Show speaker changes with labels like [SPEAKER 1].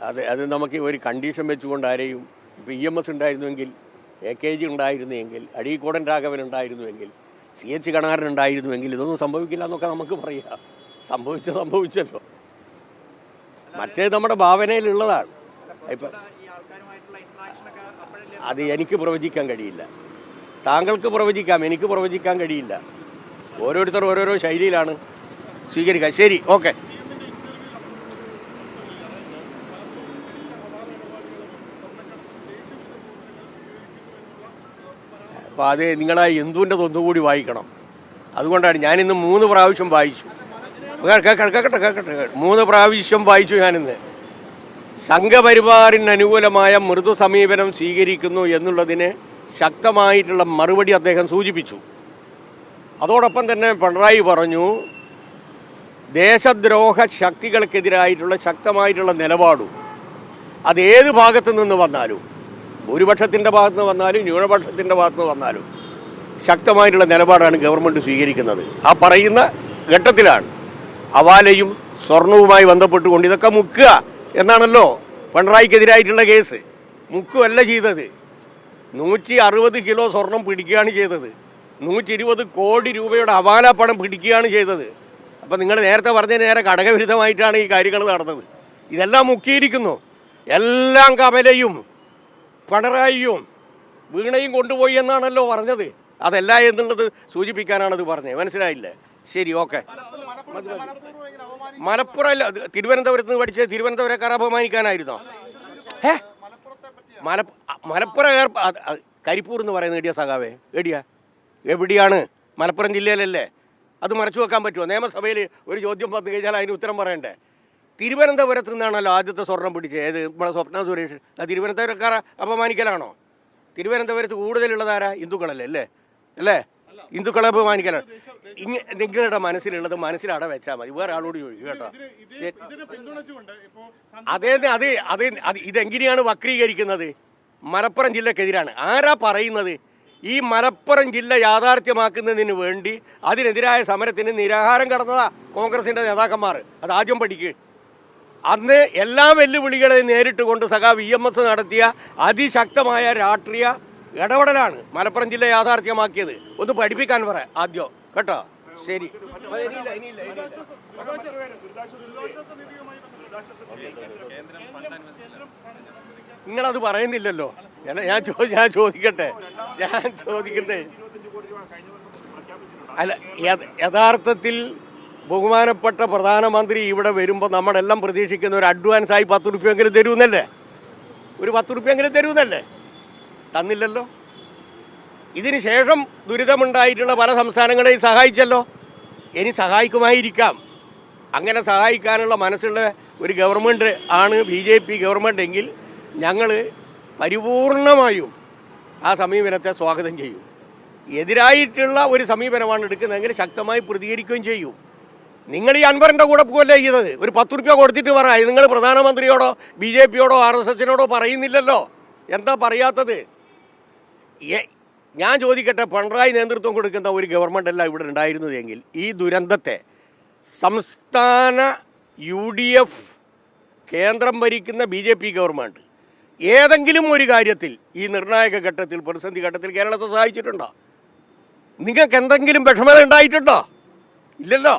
[SPEAKER 1] അത് നമുക്ക് ഒരു കണ്ടീഷൻ വെച്ചുകൊണ്ട് ആരെയും ഇപ്പോൾ EMS ഉണ്ടായിരുന്നുവെങ്കിൽ, AKG ഉണ്ടായിരുന്നെങ്കിൽ, അഴീക്കോടൻ രാഘവൻ ഉണ്ടായിരുന്നുവെങ്കിൽ, CH കണാരൻ ഉണ്ടായിരുന്നുവെങ്കിൽ ഇതൊന്നും സംഭവിക്കില്ല എന്നൊക്കെ നമുക്ക് പറയാം. സംഭവിച്ചല്ലോ. മറ്റേത് നമ്മുടെ ഭാവനയിലുള്ളതാണ്. ഇപ്പം അത് എനിക്ക് പ്രവചിക്കാൻ കഴിയില്ല. താങ്കൾക്ക് പ്രവചിക്കാം, എനിക്ക് പ്രവചിക്കാൻ കഴിയില്ല. ഓരോരുത്തർ ഓരോരോ ശൈലിയിലാണ് സ്വീകരിക്കുക. ശരി, ഓക്കെ. അപ്പോൾ അത് നിങ്ങളെ ഹിന്ദുവിൻ്റെ ഒന്നുകൂടി വായിക്കണം. അതുകൊണ്ടാണ് ഞാനിന്ന് 3 പ്രാവശ്യം വായിച്ചു. കേൾക്കട്ടെ 3 പ്രാവശ്യം വായിച്ചു ഞാനിന്ന്. സംഘപരിവാറിന് അനുകൂലമായ മൃദു സമീപനം സ്വീകരിക്കുന്നു എന്നുള്ളതിന് ശക്തമായിട്ടുള്ള മറുപടി അദ്ദേഹം സൂചിപ്പിച്ചു. അതോടൊപ്പം തന്നെ പിണറായി പറഞ്ഞു, ദേശദ്രോഹ ശക്തികൾക്കെതിരായിട്ടുള്ള ശക്തമായിട്ടുള്ള നിലപാടും അതേത് ഭാഗത്തു നിന്ന് വന്നാലും, ഭൂരിപക്ഷത്തിൻ്റെ ഭാഗത്ത് നിന്ന് വന്നാലും ന്യൂനപക്ഷത്തിൻ്റെ ഭാഗത്ത് നിന്ന് വന്നാലും ശക്തമായിട്ടുള്ള നിലപാടാണ് ഗവൺമെൻറ് സ്വീകരിക്കുന്നത്. ആ പറയുന്ന ഘട്ടത്തിലാണ് ഹവാലയും സ്വർണവുമായി ബന്ധപ്പെട്ടുകൊണ്ട് ഇതൊക്കെ മുക്കുക എന്നാണല്ലോ പിണറായിക്കെതിരായിട്ടുള്ള കേസ്. മുക്കുകയല്ല ചെയ്തത്, 160 കിലോ സ്വർണം പിടിക്കുകയാണ് ചെയ്തത്. 120 കോടി രൂപയുടെ ഹവാല പണം പിടിക്കുകയാണ് ചെയ്തത്. അപ്പം നിങ്ങൾ നേരത്തെ പറഞ്ഞ നേരെ ഘടകവിരുദ്ധമായിട്ടാണ് ഈ കാര്യങ്ങൾ നടന്നത്. ഇതെല്ലാം മുക്കിയിരിക്കുന്നു. എല്ലാം കമലയും പിണറായിയും വീണയും കൊണ്ടുപോയി എന്നാണല്ലോ പറഞ്ഞത്. അതല്ല എന്നുള്ളത് സൂചിപ്പിക്കാനാണത് പറഞ്ഞത്. മനസ്സിലായില്ലേ? ശരി, ഓക്കെ. മലപ്പുറം അല്ല, തിരുവനന്തപുരത്ത് നിന്ന് പഠിച്ചത് തിരുവനന്തപുരക്കാരെ അപമാനിക്കാനായിരുന്നോ? മലപ്പുറം കരിപ്പൂർ എന്ന് പറയുന്നത് എടിയ സഖാവേ, എവിടെയാണ്? മലപ്പുറം ജില്ലയിലല്ലേ? അത് മറച്ചു വെക്കാൻ പറ്റുമോ? നിയമസഭയിൽ ഒരു ചോദ്യം വന്നു കഴിഞ്ഞാൽ അതിന് ഉത്തരം പറയണ്ടേ? തിരുവനന്തപുരത്ത് നിന്നാണല്ലോ ആദ്യത്തെ സ്വർണം പിടിച്ചത്. ഏത്? നമ്മളെ സ്വപ്ന സുരേഷ്. അത് തിരുവനന്തപുരക്കാരെ അപമാനിക്കലാണോ? തിരുവനന്തപുരത്ത് കൂടുതലുള്ളതാരാ? ഹിന്ദുക്കളല്ലേ? അല്ലേ? ഹിന്ദുക്കളെ അപമാനിക്കലാണ്. നിങ്ങളുടെ മനസ്സിലുള്ളത് മനസ്സിലട വെച്ചാൽ മതി. വേറെ ആളോട് ചോദിക്കും കേട്ടോ. ഇതെങ്ങനെയാണ് വക്രീകരിക്കുന്നത്? മലപ്പുറം ജില്ലക്കെതിരാണ്. ആരാ പറയുന്നത്? ഈ മലപ്പുറം ജില്ല യാഥാർത്ഥ്യമാക്കുന്നതിന് വേണ്ടി അതിനെതിരായ സമരത്തിന് നിരാഹാരം കടന്നതാ കോൺഗ്രസിൻ്റെ നേതാക്കന്മാർ. അത് ആദ്യം പഠിക്കുക. അന്ന് എല്ലാ വെല്ലുവിളികളെയും നേരിട്ട് കൊണ്ട് സഖാവ് EMS നടത്തിയ അതിശക്തമായ രാഷ്ട്രീയ ഇടപെടലാണ് മലപ്പുറം ജില്ല യാഥാർത്ഥ്യമാക്കിയത്. ഒന്ന് പഠിപ്പിക്കാൻ പറ ആദ്യം കേട്ടോ. ശരി, നിങ്ങളത് പറയുന്നില്ലല്ലോ. ഞാൻ ചോദിക്കട്ടെ. അല്ല, യഥാർത്ഥത്തിൽ ബഹുമാനപ്പെട്ട പ്രധാനമന്ത്രി ഇവിടെ വരുമ്പോൾ നമ്മളെല്ലാം പ്രതീക്ഷിക്കുന്ന ഒരു അഡ്വാൻസായി 10 റുപ്യെങ്കിലും തരുമെന്നല്ലേ? ഒരു 10 റുപ്യെങ്കിലും തരുമെന്നല്ലേ? തന്നില്ലല്ലോ. ഇതിന് ശേഷം ദുരിതമുണ്ടായിട്ടുള്ള പല സംസ്ഥാനങ്ങളെയും സഹായിച്ചല്ലോ. ഇനി സഹായിക്കുമായിരിക്കാം. അങ്ങനെ സഹായിക്കാനുള്ള മനസ്സുള്ള ഒരു ഗവൺമെൻറ് ആണ് BJP ഗവൺമെൻറ് എങ്കിൽ ഞങ്ങൾ പരിപൂർണമായും ആ സമീപനത്തെ സ്വാഗതം ചെയ്യും. എതിരായിട്ടുള്ള ഒരു സമീപനമാണ് എടുക്കുന്നതെങ്കിൽ ശക്തമായി പ്രതികരിക്കുകയും ചെയ്യും. നിങ്ങൾ ഈ അൻവറിൻ്റെ കൂടെ പോകല്ലേ ചെയ്തത്? ഒരു 10 റുപ്യ കൊടുത്തിട്ട് പറ. നിങ്ങൾ പ്രധാനമന്ത്രിയോടോ BJPയോടോ RSSനോടോ പറയുന്നില്ലല്ലോ. എന്താ പറയാത്തത്? ഞാൻ ചോദിക്കട്ടെ, പിണറായി നേതൃത്വം കൊടുക്കുന്ന ഒരു ഗവൺമെൻറ് അല്ല ഇവിടെ ഉണ്ടായിരുന്നതെങ്കിൽ ഈ ദുരന്തത്തെ സംസ്ഥാന UDF കേന്ദ്രം ഭരിക്കുന്ന BJP ഗവൺമെൻറ് ഏതെങ്കിലും ഒരു കാര്യത്തിൽ ഈ നിർണായക ഘട്ടത്തിൽ, പ്രതിസന്ധി ഘട്ടത്തിൽ കേരളത്തെ സഹായിച്ചിട്ടുണ്ടോ? നിങ്ങൾക്ക് എന്തെങ്കിലും വിഷമത ഉണ്ടായിട്ടുണ്ടോ? ഇല്ലല്ലോ.